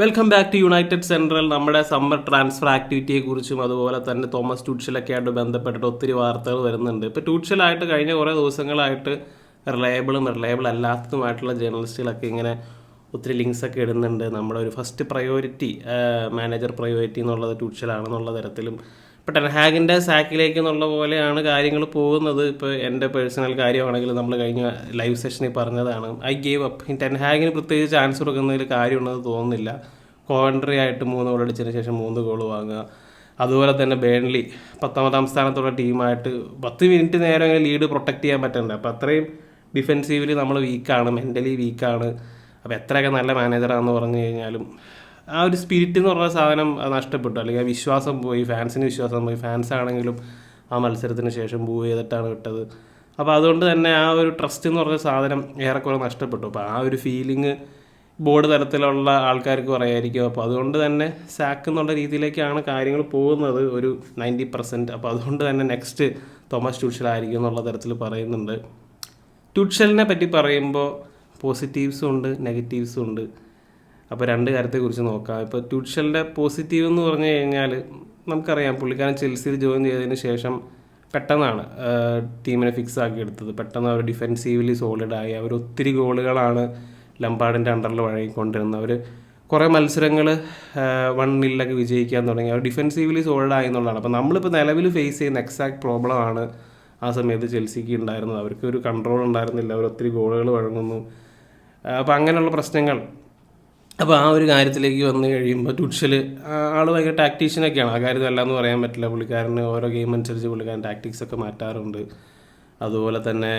Welcome back to United Central. നമ്മുടെ summer transfer ആക്ടിവിറ്റിയെക്കുറിച്ചും അതുപോലെ തന്നെ തോമസ് ട്യൂച്ചലൊക്കെ ആയിട്ട് ബന്ധപ്പെട്ടിട്ട് ഒത്തിരി വാർത്തകൾ വരുന്നുണ്ട്. ഇപ്പോൾ ട്യൂച്ചലായിട്ട് കഴിഞ്ഞ കുറേ ദിവസങ്ങളായിട്ട് റിലയബിൾ അല്ലാത്തതുമായിട്ടുള്ള ജേർണലിസ്റ്റുകളൊക്കെ ഇങ്ങനെ ഒത്തിരി ലിങ്ക്സൊക്കെ ഇടുന്നുണ്ട്. നമ്മുടെ ഒരു ഫസ്റ്റ് പ്രയോറിറ്റി മാനേജർ പ്രയോറിറ്റി എന്നുള്ളത് ട്യൂച്ചലാണെന്നുള്ള തരത്തിലും ഇപ്പോൾ ടെൻഹാഗിൻ്റെ സാക്കിലേക്ക് എന്നുള്ള പോലെയാണ് കാര്യങ്ങൾ പോകുന്നത്. ഇപ്പോൾ എൻ്റെ പേഴ്സണൽ കാര്യമാണെങ്കിൽ നമ്മൾ കഴിഞ്ഞ ലൈവ് സെഷനിൽ പറഞ്ഞതാണ്, ഐ ഗേവ് അപ്പ്. ടെൻഹാഗിന് പ്രത്യേകിച്ച് ചാൻസ് കൊടുക്കുന്നതിൽ കാര്യമുണ്ടെന്ന് തോന്നുന്നില്ല. കോവൻട്രി ആയിട്ട് 3 ഗോൾ അടിച്ചതിന് ശേഷം 3 ഗോൾ വാങ്ങുക. അതുപോലെ തന്നെ ബേൺലി 10ാം സ്ഥാനത്തുള്ള ടീമായിട്ട് 10 മിനിറ്റ് നേരം ഇങ്ങനെ ലീഡ് പ്രൊട്ടക്റ്റ് ചെയ്യാൻ പറ്റണ്ടേ. അപ്പോൾ അത്രയും ഡിഫെൻസീവ്ലി നമ്മൾ വീക്കാണ്, മെൻ്റലി വീക്കാണ്. അപ്പോൾ എത്രയൊക്കെ നല്ല മാനേജറാണെന്ന് പറഞ്ഞു കഴിഞ്ഞാലും ആ ഒരു സ്പിരിറ്റ് എന്ന് പറഞ്ഞ സാധനം നഷ്ടപ്പെട്ടു, അല്ലെങ്കിൽ ആ വിശ്വാസം പോയി, ഫാൻസിന് വിശ്വാസം പോയി. ഫാൻസ് ആണെങ്കിലും ആ മത്സരത്തിന് ശേഷം മൂവ് ചെയ്തിട്ടാണ് വിട്ടത്. അപ്പോൾ അതുകൊണ്ട് തന്നെ ആ ഒരു ട്രസ്റ്റ് എന്ന് പറഞ്ഞ സാധനം ഏറെക്കുറെ നഷ്ടപ്പെട്ടു. അപ്പോൾ ആ ഒരു ഫീലിംഗ് ബോർഡ് തലത്തിലുള്ള ആൾക്കാർക്ക് പറയായിരിക്കും. അപ്പോൾ അതുകൊണ്ട് തന്നെ സാക്ക് എന്നുള്ള രീതിയിലേക്കാണ് കാര്യങ്ങൾ പോകുന്നത് ഒരു 90%. അപ്പോൾ അതുകൊണ്ട് തന്നെ നെക്സ്റ്റ് തോമസ് ട്യൂച്ചലായിരിക്കും എന്നുള്ള തരത്തിൽ പറയുന്നുണ്ട്. ട്യൂച്ചലിനെ പറ്റി പറയുമ്പോൾ പോസിറ്റീവ്സും ഉണ്ട്, നെഗറ്റീവ്സും ഉണ്ട്. അപ്പോൾ രണ്ട് കാര്യത്തെക്കുറിച്ച് നോക്കാം. ഇപ്പോൾ ട്യൂച്ചലിൻ്റെ പോസിറ്റീവ് എന്ന് പറഞ്ഞു കഴിഞ്ഞാൽ നമുക്കറിയാം, പുള്ളിക്കാരൻ ചെൽസിയിൽ ജോയിൻ ചെയ്തതിന് ശേഷം പെട്ടെന്നാണ് ടീമിനെ ഫിക്സ് ആക്കി എടുത്തത്. പെട്ടെന്ന് അവർ ഡിഫെൻസീവ്ലി സോളിഡായി. അവർ ഒത്തിരി ഗോളുകളാണ് ലംപാർഡിൻ്റെ അണ്ടറിൽ വഴങ്ങിക്കൊണ്ടിരുന്നത്. അവർ കുറേ മത്സരങ്ങൾ 1-0 വിജയിക്കാൻ തുടങ്ങി. അവർ ഡിഫെൻസീവ്ലി സോളിഡായി എന്നുള്ളതാണ്. അപ്പോൾ നമ്മളിപ്പോൾ നിലവിൽ ഫേസ് ചെയ്യുന്ന എക്സാക്ട് പ്രോബ്ലമാണ് ആ സമയത്ത് ചെൽസിക്ക് ഉണ്ടായിരുന്നത്. അവർക്ക് ഒരു കൺട്രോൾ ഉണ്ടായിരുന്നില്ല, അവർ ഒത്തിരി ഗോളുകൾ വഴങ്ങുന്നു. അപ്പോൾ അങ്ങനെയുള്ള പ്രശ്നങ്ങൾ. അപ്പോൾ ആ ഒരു കാര്യത്തിലേക്ക് വന്നു കഴിയുമ്പോൾ ട്യൂച്ചൽ ആൾ ഭയങ്കര ടാക്ടീഷ്യനൊക്കെയാണ്. ആ കാര്യത്തിൽ അല്ല എന്ന് പറയാൻ പറ്റില്ല. പുള്ളിക്കാരന് ഓരോ ഗെയിം അനുസരിച്ച് പുള്ളിക്കാരൻ ടാക്ടിക്സൊക്കെ മാറ്റാറുണ്ട്. അതുപോലെ തന്നെ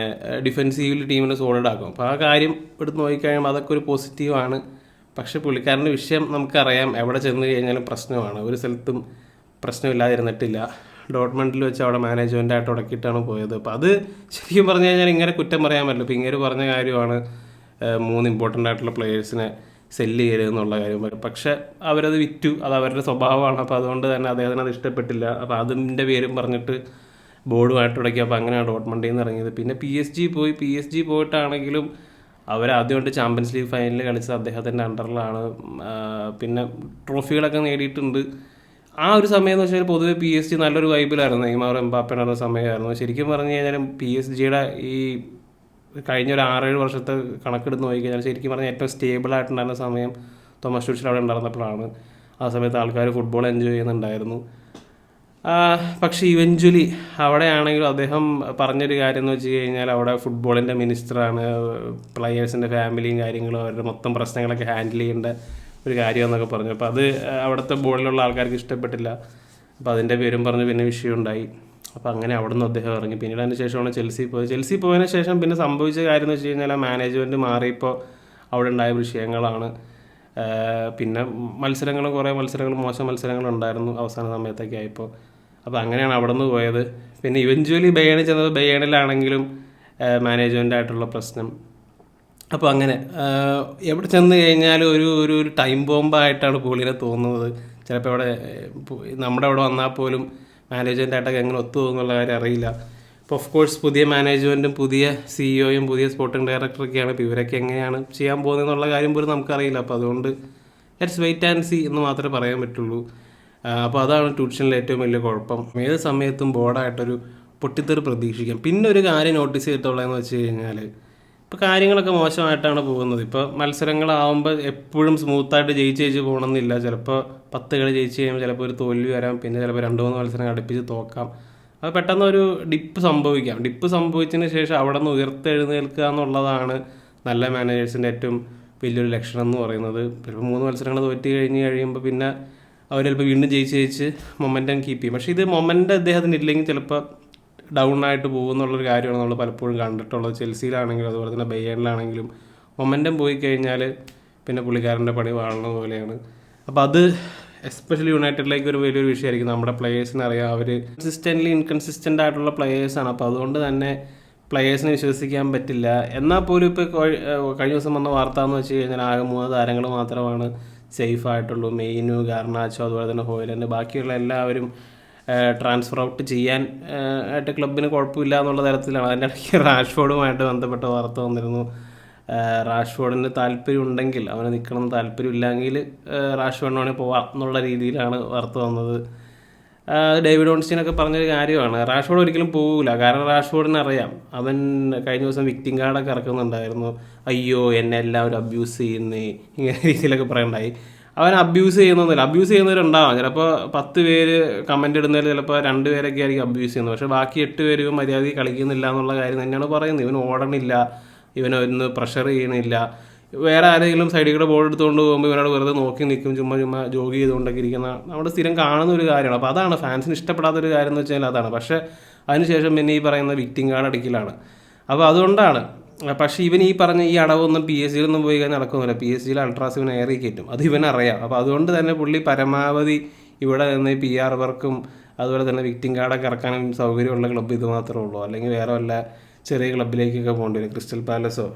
ഡിഫെൻസീവിൽ ടീമിനെ സോളിഡ് ആക്കും. അപ്പോൾ ആ കാര്യം എടുത്ത് നോക്കിക്കഴിയുമ്പോൾ അതൊക്കെ ഒരു പോസിറ്റീവാണ്. പക്ഷേ പുള്ളിക്കാരൻ്റെ വിഷയം നമുക്കറിയാം, എവിടെ ചെന്ന് കഴിഞ്ഞാലും പ്രശ്നമാണ്. ഒരു സ്ഥലത്തും പ്രശ്നമില്ലാതിരുന്നിട്ടില്ല. ഡോട്ട്മണ്ടിൽ വെച്ച് അവിടെ മാനേജ്മെൻറ്റായിട്ട് ഉടക്കിയിട്ടാണ് പോയത്. അപ്പോൾ അത് ശരിക്കും പറഞ്ഞു കഴിഞ്ഞാൽ ഇങ്ങനെ കുറ്റം പറയാൻ പറ്റില്ല. ഇപ്പോൾ ഇങ്ങനെ പറഞ്ഞ കാര്യമാണ് 3 ഇമ്പോർട്ടൻ്റ് ആയിട്ടുള്ള പ്ലെയേഴ്സിനെ സെല്ല് ചെയ്യരുത് എന്നുള്ള കാര്യം. പക്ഷേ അവരത് വിറ്റു, അത് അവരുടെ സ്വഭാവമാണ്. അപ്പോൾ അതുകൊണ്ട് തന്നെ അദ്ദേഹത്തിന് അത് ഇഷ്ടപ്പെട്ടില്ല. അപ്പോൾ അതിൻ്റെ പേരും പറഞ്ഞിട്ട് ബോർഡുമായിട്ട് ഉടക്കി. അപ്പോൾ അങ്ങനെയാണ് ഡോട്ട്മണ്ടിൽ നിന്ന് ഇറങ്ങിയത്. പിന്നെ PSG പോയി. PSG പോയിട്ടാണെങ്കിലും അവരാദ്യമായിട്ട് ചാമ്പ്യൻസ് ലീഗ് ഫൈനലിൽ കളിച്ചത് അദ്ദേഹത്തിൻ്റെ അണ്ടറിലാണ്. പിന്നെ ട്രോഫികളൊക്കെ നേടിയിട്ടുണ്ട്. ആ ഒരു സമയം എന്ന് വെച്ചാൽ പൊതുവെ PSG നല്ലൊരു വൈബിലായിരുന്നു. നെയ്മർ എംബാപ്പയുടെ സമയമായിരുന്നു. ശരിക്കും പറഞ്ഞു കഴിഞ്ഞാലും PSG-യുടെ ഈ കഴിഞ്ഞ ഒരു 6-7 വർഷത്തെ കണക്കെടുത്ത് നോക്കിക്കഴിഞ്ഞാൽ ശരിക്കും പറഞ്ഞാൽ ഏറ്റവും സ്റ്റേബിളായിട്ടുണ്ടായിരുന്ന സമയം തോമസ് ട്യൂച്ചൽ അവിടെ ഉണ്ടായിരുന്നപ്പോഴാണ്. ആ സമയത്ത് ആൾക്കാർ ഫുട്ബോൾ എൻജോയ് ചെയ്യുന്നുണ്ടായിരുന്നു. പക്ഷേ ഇവഞ്ച്വലി അവിടെയാണെങ്കിലും അദ്ദേഹം പറഞ്ഞൊരു കാര്യം എന്ന് വെച്ച് കഴിഞ്ഞാൽ, അവിടെ ഫുട്ബോളിൻ്റെ മിനിസ്റ്ററാണ്, പ്ലെയേഴ്സിൻ്റെ ഫാമിലിയും കാര്യങ്ങളും അവരുടെ മൊത്തം പ്രശ്നങ്ങളൊക്കെ ഹാൻഡിൽ ചെയ്യേണ്ട ഒരു കാര്യമെന്നൊക്കെ പറഞ്ഞു. അപ്പോൾ അത് അവിടുത്തെ ബോർഡിലുള്ള ആൾക്കാർക്ക് ഇഷ്ടപ്പെട്ടില്ല. അപ്പോൾ അതിൻ്റെ പേരും പറഞ്ഞ് പിന്നെ വിഷയമുണ്ടായി. അപ്പോൾ അങ്ങനെ അവിടെ നിന്ന് അദ്ദേഹം ഇറങ്ങി. പിന്നീട് അതിന് ശേഷമാണ് ചെൽസി പോയത്. ചെൽസി പോയതിന് ശേഷം പിന്നെ സംഭവിച്ച കാര്യം എന്ന് വെച്ച് കഴിഞ്ഞാൽ ആ മാനേജ്മെൻറ്റ് മാറിയപ്പോൾ അവിടെ ഉണ്ടായ വിഷയങ്ങളാണ്. പിന്നെ കുറേ മത്സരങ്ങൾ മോശം മത്സരങ്ങളുണ്ടായിരുന്നു അവസാന സമയത്തൊക്കെ ആയപ്പോൾ. അപ്പോൾ അങ്ങനെയാണ് അവിടെ നിന്ന് പോയത്. പിന്നെ ഇവഞ്ച്വലി ബയേണിൽ ചെന്നത്, ബയേണിലാണെങ്കിലും മാനേജ്മെൻറ്റായിട്ടുള്ള പ്രശ്നം. അപ്പോൾ അങ്ങനെ എവിടെ ചെന്ന് കഴിഞ്ഞാലും ഒരു ടൈം ബോംബായിട്ടാണ് പുള്ളിനെ തോന്നുന്നത്. ചിലപ്പോൾ അവിടെ നമ്മുടെ അവിടെ വന്നാൽ പോലും മാനേജ്മെൻറ്റായിട്ടൊക്കെ എങ്ങനെ ഒത്തുപോകുന്നുള്ള കാര്യം അറിയില്ല. ഇപ്പോൾ ഓഫ് കോഴ്സ് പുതിയ മാനേജ്മെൻറ്റും പുതിയ CEO-യും പുതിയ സ്പോർട്ടിംഗ് ഡയറക്ടറൊക്കെയാണ്. ഇപ്പോൾ ഇവരൊക്കെ എങ്ങനെയാണ് ചെയ്യാൻ പോകുന്നതെന്നുള്ള കാര്യം പോലും നമുക്കറിയില്ല. അപ്പോൾ അതുകൊണ്ട് ലെറ്റ്സ് വെയിറ്റ് ആൻഡ് സീ എന്ന് മാത്രമേ പറയാൻ പറ്റുള്ളൂ. അപ്പോൾ അതാണ് ട്യൂഷനിലെ ഏറ്റവും വലിയ കുഴപ്പം. ഏത് സമയത്തും ബോർഡായിട്ടൊരു പൊട്ടിത്തെറി പ്രതീക്ഷിക്കാം. പിന്നെ ഒരു കാര്യം നോട്ടീസ് ചെയ്തിട്ടുള്ളതെന്ന് വെച്ച് കഴിഞ്ഞാൽ, ഇപ്പോൾ കാര്യങ്ങളൊക്കെ മോശമായിട്ടാണ് പോകുന്നത്. ഇപ്പോൾ മത്സരങ്ങളാവുമ്പോൾ എപ്പോഴും സ്മൂത്തായിട്ട് ജയിച്ച് പോകണമെന്നില്ല. ചിലപ്പോൾ 10 കളി ജയിച്ച് കഴിയുമ്പോൾ ചിലപ്പോൾ ഒരു തോൽവി വരാം. പിന്നെ ചിലപ്പോൾ 2-3 മത്സരം അടുപ്പിച്ച് തോക്കാം. അത് പെട്ടെന്നൊരു ഡിപ്പ് സംഭവിക്കാം. ഡിപ്പ് സംഭവിച്ചതിന് ശേഷം അവിടെ നിന്ന് ഉയർത്തെഴുന്നേൽക്കുക എന്നുള്ളതാണ് നല്ല മാനേജേഴ്സിൻ്റെ ഏറ്റവും വലിയൊരു ലക്ഷണം എന്ന് പറയുന്നത്. ചിലപ്പോൾ 3 മത്സരങ്ങൾ തോറ്റ് കഴിയുമ്പോൾ പിന്നെ അവർ ചിലപ്പോൾ വീണ്ടും ജയിച്ച് മൊമെൻറ്റം കീപ്പ് ചെയ്യും. പക്ഷേ ഇത് മൊമെൻറ്റം അദ്ദേഹത്തിന് ഇല്ലെങ്കിൽ ചിലപ്പോൾ ഡൗൺ ആയിട്ട് പോകുമെന്നുള്ളൊരു കാര്യമാണ് നമ്മൾ പലപ്പോഴും കണ്ടിട്ടുള്ളത്. ചെൽസിയിലാണെങ്കിലും അതുപോലെ തന്നെ ബയേണിലാണെങ്കിലും മൊമെൻറ്റം പോയി കഴിഞ്ഞാൽ പിന്നെ പുള്ളിക്കാരൻ്റെ പണി വാഴുന്ന പോലെയാണ്. അപ്പോൾ അത് എസ്പെഷ്യലി യുണൈറ്റഡിലേക്ക് ഒരു വലിയൊരു വിഷയമായിരിക്കും. നമ്മുടെ പ്ലെയേഴ്സിന് അറിയാം, അവർ ഇൻകൺസിസ്റ്റൻ്റ് ആയിട്ടുള്ള പ്ലെയേഴ്സാണ്. അപ്പോൾ അതുകൊണ്ട് തന്നെ പ്ലെയേഴ്സിനെ വിശ്വസിക്കാൻ പറ്റില്ല. എന്നാൽ പോലും ഇപ്പോൾ കഴിഞ്ഞ ദിവസം വന്ന വാർത്ത എന്ന് വെച്ച് കഴിഞ്ഞാൽ ആകെ 3 താരങ്ങൾ മാത്രമാണ് സേഫ് ആയിട്ടുള്ളൂ. മെയിനു, ഗാർനാച്ചോ, അതുപോലെ തന്നെ ഹോയിലൻഡ്. ബാക്കിയുള്ള എല്ലാവരും ട്രാൻസ്ഫർ ഔട്ട് ചെയ്യാൻ ആയിട്ട് ക്ലബിന് കുഴപ്പമില്ല എന്നുള്ള തരത്തിലാണ്. അതിൻ്റെ ഇടയ്ക്ക് റാഷ്ഫോർഡുമായിട്ട് ബന്ധപ്പെട്ട വാർത്ത വന്നിരുന്നു. റാഷ്ഫോർഡിന് താല്പര്യം ഉണ്ടെങ്കിൽ അവന് നിൽക്കണം താല്പര്യം ഇല്ലെങ്കിൽ റാഷ്ഫോർഡിനാണ് പോവാം എന്നുള്ള രീതിയിലാണ് വാർത്ത വന്നത്. ഡേവിഡ് ഓൺസ്റ്റീനൊക്കെ പറഞ്ഞൊരു കാര്യമാണ്, റാഷ്ഫോർഡ് ഒരിക്കലും പോകില്ല. കാരണം റാഷ്ഫോർഡിന് അറിയാം, അവൻ കഴിഞ്ഞ ദിവസം വിക്ടിം കാർഡൊക്കെ ഇറക്കുന്നുണ്ടായിരുന്നു. അയ്യോ എന്നെ എല്ലാവരും അബ്യൂസ് ചെയ്യുന്നേ, ഇങ്ങനെ രീതിയിലൊക്കെ പറയണ്ടായി. അവൻ അബ്യൂസ് ചെയ്യുന്നൊന്നുമില്ല. അബ്യൂസ് ചെയ്യുന്നവരുണ്ടാവാം, ചിലപ്പോൾ 10 പേര് കമൻറ്റ് ഇടുന്നതിൽ ചിലപ്പോൾ 2 പേരൊക്കെ ആയിരിക്കും അബ്യൂസ് ചെയ്യുന്നത്. പക്ഷേ ബാക്കി 8 പേര് ഇവൻ മര്യാദയ്ക്ക് കളിക്കുന്നില്ല എന്നുള്ള കാര്യം തന്നെയാണ് പറയുന്നത്. ഇവൻ ഓടണില്ല, ഇവനൊന്ന് പ്രഷർ ചെയ്യണില്ല. വേറെ ആരെങ്കിലും സൈഡിൽ കൂടെ ബോൾ എടുത്തുകൊണ്ട് പോകുമ്പോൾ ഇവനോട് വെറുതെ നോക്കി നിൽക്കും, ചുമ്മാ ജോഗ് ചെയ്തുകൊണ്ടൊക്കെ ഇരിക്കുന്ന നമ്മുടെ സ്ഥിരം കാണുന്ന ഒരു കാര്യമാണ്. അപ്പോൾ അതാണ് ഫാൻസിന് ഇഷ്ടപ്പെടാത്തൊരു കാര്യം എന്ന് വെച്ചാൽ അതാണ്. പക്ഷേ അതിനുശേഷം പിന്നെ ഈ പറയുന്ന വിക്ടിം കാർഡ് അടിക്കലാണ്. അപ്പോൾ അതുകൊണ്ടാണ്. പക്ഷേ ഇവൻ ഈ പറഞ്ഞ ഈ അടവൊന്നും PSG പോയി കഴിഞ്ഞാൽ നടക്കുന്നില്ല. PSG അൾട്രാസ് ഇവൻ ഏറി കയറ്റും, അത് ഇവനറിയാം. അപ്പോൾ അതുകൊണ്ട് തന്നെ പുള്ളി പരമാവധി ഇവിടെ നിന്ന് PR വർക്കും അതുപോലെ തന്നെ വിക്ടിം കാർഡൊക്കെ ഇറക്കാനും സൗകര്യമുള്ള ക്ലബ്ബ് ഇത് മാത്രമേ ഉള്ളൂ. അല്ലെങ്കിൽ വേറെ വല്ല ചെറിയ ക്ലബ്ബിലേക്കൊക്കെ പോകേണ്ടി വരും, ക്രിസ്റ്റൽ പാലസോ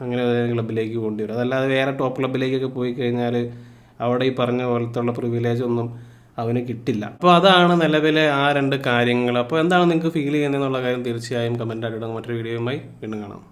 അങ്ങനെ ക്ലബ്ബിലേക്ക് പോകേണ്ടി വരും. അതല്ലാതെ വേറെ ടോപ്പ് ക്ലബ്ബിലേക്കൊക്കെ പോയി കഴിഞ്ഞാൽ അവിടെ ഈ പറഞ്ഞ പോലത്തെ ഉള്ള പ്രിവിലേജ് ഒന്നും അവന് കിട്ടില്ല. അപ്പോൾ അതാണ് നിലവിലെ ആ 2 കാര്യങ്ങൾ. അപ്പോൾ എന്താണ് നിങ്ങൾക്ക് ഫീൽ ചെയ്യുന്നതെന്നുള്ള കാര്യം തീർച്ചയായും കമൻറ്റ് ആയിട്ട് മറ്റൊരു വീഡിയോയുമായി വീണ്ടും കാണാം.